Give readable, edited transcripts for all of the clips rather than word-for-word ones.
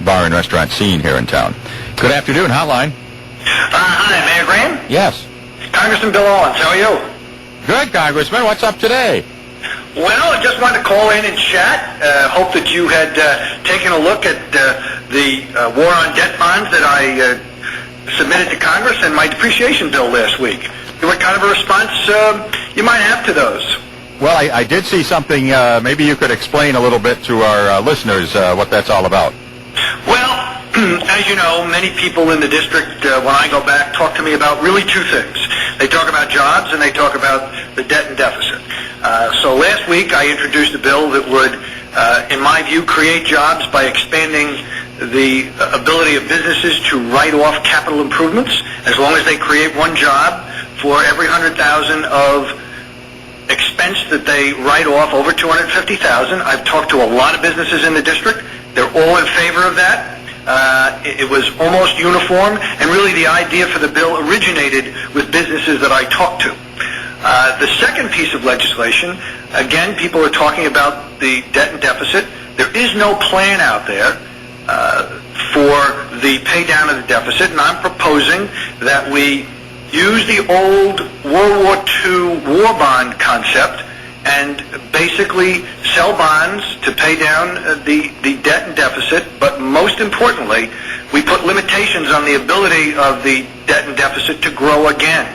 bar and restaurant scene here in town. Good afternoon, Hotline. Hi, Mayor Graham. Yes. Congressman Bill Owens, how are you? Good, Congressman. What's up today? Well, I just wanted to call in and chat. Hope that you had taken a look at the war on debt bonds that I submitted to Congress and my depreciation bill last week. What kind of a response you might have to those? Well, I did see something. Maybe you could explain a little bit to our listeners what that's all about. Well, as you know, many people in the district, when I go back, talk to me about really two things. They talk about jobs and they talk about the debt and deficit. So last week I introduced a bill that would, in my view, create jobs by expanding the ability of businesses to write off capital improvements as long as they create one job for every $100,000 of expense that they write off over $250,000. I've talked to a lot of businesses in the district. They're all in favor of that. It was almost uniform, and really the idea for the bill originated with businesses that I talked to. The second piece of legislation, again, people are talking about the debt and deficit. There is no plan out there for the pay down of the deficit, and I'm proposing that we use the old World War II war bond concept and basically sell bonds to pay down the debt and deficit, but most importantly, we put limitations on the ability of the debt and deficit to grow again,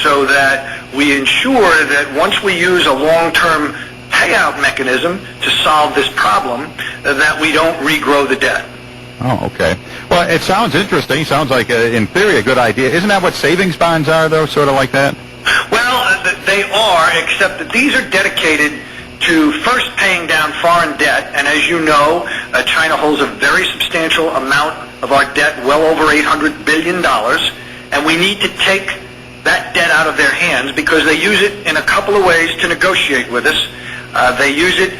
so that we ensure that once we use a long-term payout mechanism to solve this problem, that we don't regrow the debt. Oh, okay. Well, it sounds interesting. Sounds like, in theory, a good idea. Isn't that what savings bonds are, though, sort of like that? Well, they are, except that these are dedicated to first paying down foreign debt, and as you know, China holds a very substantial amount of our debt, well over $800 billion, and we need to take that debt out of their hands because they use it in a couple of ways to negotiate with us. They use it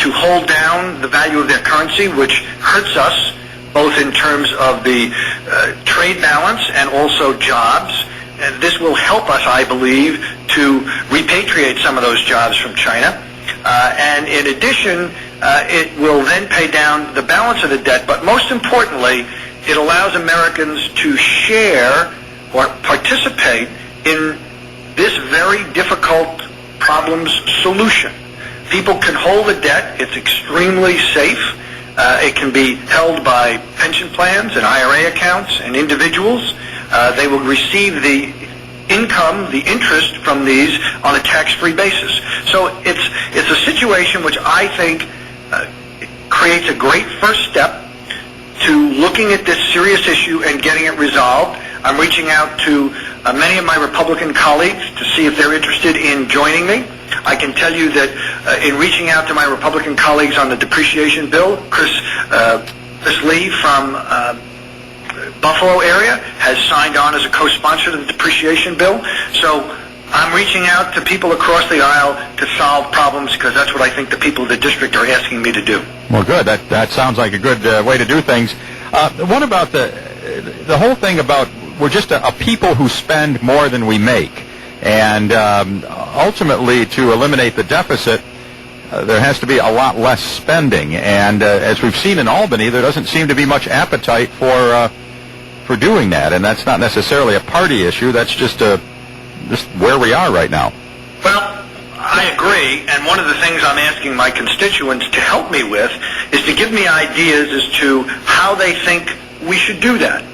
to hold down the value of their currency, which hurts us both in terms of the trade balance and also jobs. And this will help us, I believe, to repatriate some of those jobs from China. And in addition, it will then pay down the balance of the debt. But most importantly, it allows Americans to share or participate in this very difficult problem's solution. People can hold the debt. It's extremely safe. It can be held by pension plans and IRA accounts and individuals. They will receive the income, the interest from these on a tax-free basis. So it's a situation which I think creates a great first step to looking at this serious issue and getting it resolved. I'm reaching out to many of my Republican colleagues to see if they're interested in joining me. I can tell you that in reaching out to my Republican colleagues on the depreciation bill, Chris Lee from Buffalo area has signed on as a co-sponsor to the depreciation bill. So I'm reaching out to people across the aisle to solve problems because that's what I think the people of the district are asking me to do. Well, good. That sounds like a good way to do things. What about the whole thing about we're just a people who spend more than we make? And ultimately, to eliminate the deficit, there has to be a lot less spending. And as we've seen in Albany, there doesn't seem to be much appetite for doing that. And that's not necessarily a party issue. That's just where we are right now. Well, I agree. And one of the things I'm asking my constituents to help me with is to give me ideas as to how they think we should do that.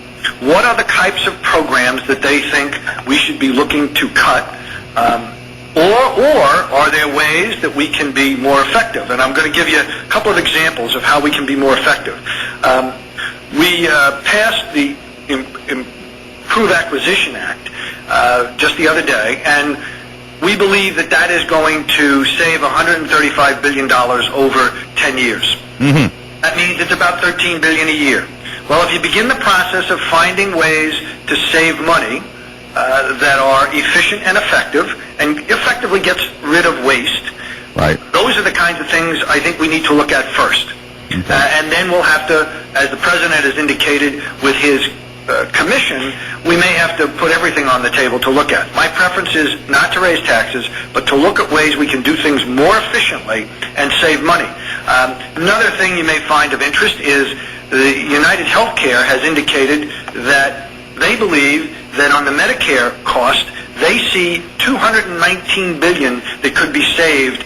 What are the types of programs that they think we should be looking to cut? Or are there ways that we can be more effective? And I'm going to give you a couple of examples of how we can be more effective. We passed the Improve Acquisition Act just the other day, and we believe that that is going to save $135 billion over 10 years. Mm-hmm. That means it's about $13 billion a year. Well, if you begin the process of finding ways to save money that are efficient and effectively gets rid of waste, right, those are the kinds of things I think we need to look at first. Okay. And then we'll have to, as the President has indicated with his commission, we may have to put everything on the table to look at. My preference is not to raise taxes, but to look at ways we can do things more efficiently and save money. Another thing you may find of interest is the United Healthcare has indicated that they believe that on the Medicare cost, they see $219 billion that could be saved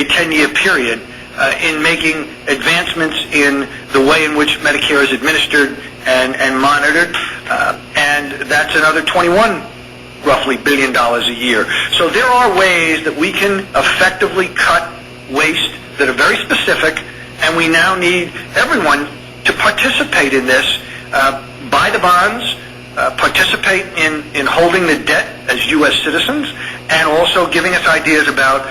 a 10-year period in making advancements in the way in which Medicare is administered and monitored, and that's another roughly $21 billion a year. So there are ways that we can effectively cut waste that are very specific, and we now need everyone to participate in this, buy the bonds, participate in holding the debt as U.S. citizens, and also giving us ideas about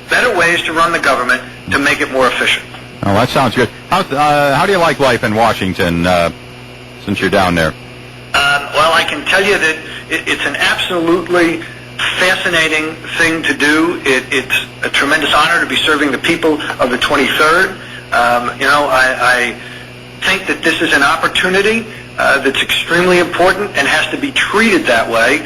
better ways to run the government to make it more efficient. Oh, that sounds good. How do you like life in Washington since you're down there? Well, I can tell you that it's an absolutely fascinating thing to do. It's a tremendous honor to be serving the people of the 23rd. I think that this is an opportunity that's extremely important and has to be treated that way.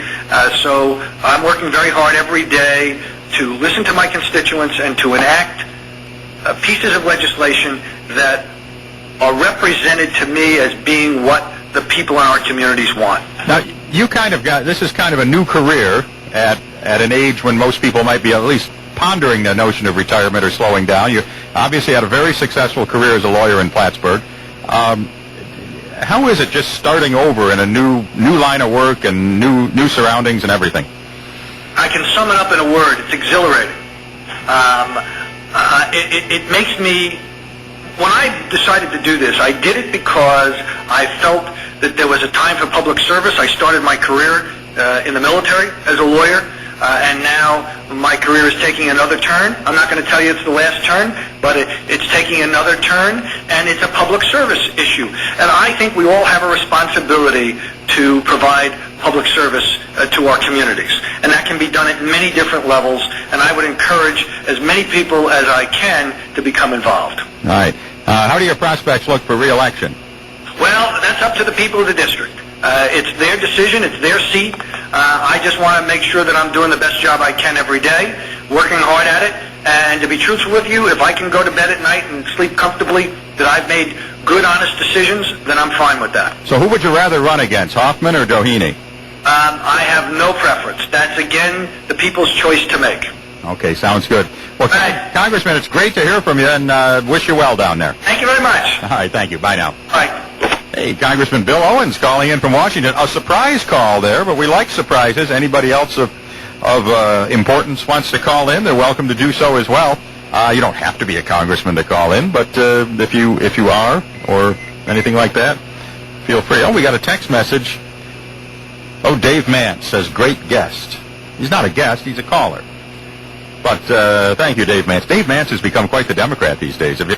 So I'm working very hard every day to listen to my constituents and to enact pieces of legislation that are represented to me as being what the people in our communities want. Now, you this is kind of a new career at an age when most people might be at least pondering the notion of retirement or slowing down. You obviously had a very successful career as a lawyer in Plattsburgh. How is it just starting over in a new line of work and new surroundings and everything? I can sum it up in a word. It's exhilarating. It makes me... When I decided to do this, I did it because I felt that there was a time for public service. I started my career in the military as a lawyer, and now my career is taking another turn. I'm not going to tell you it's the last turn, but it's taking another turn, and it's a public service issue. And I think we all have a responsibility to provide public service to our communities. And that can be done at many different levels, and I would encourage as many people as I can to become involved. All right. How do your prospects look for re-election? Well, that's up to the people of the district. It's their decision. It's their seat. I just want to make sure that I'm doing the best job I can every day, working hard at it. And to be truthful with you, if I can go to bed at night and sleep comfortably that I've made good, honest decisions, then I'm fine with that. So who would you rather run against, Hoffman or Doheny? I have no preference. That's, again, the people's choice to make. Okay, sounds good. Well, Congressman, it's great to hear from you, and wish you well down there. Thank you very much. All right, thank you. Bye now. Bye. Hey, Congressman Bill Owens calling in from Washington. A surprise call there, but we like surprises. Anybody else of importance wants to call in, they're welcome to do so as well. You don't have to be a congressman to call in, but if you are or anything like that, feel free. Oh, we got a text message. Oh, Dave Mance says, great guest. He's not a guest, he's a caller. But thank you, Dave Mance. Dave Mance has become quite the Democrat these days.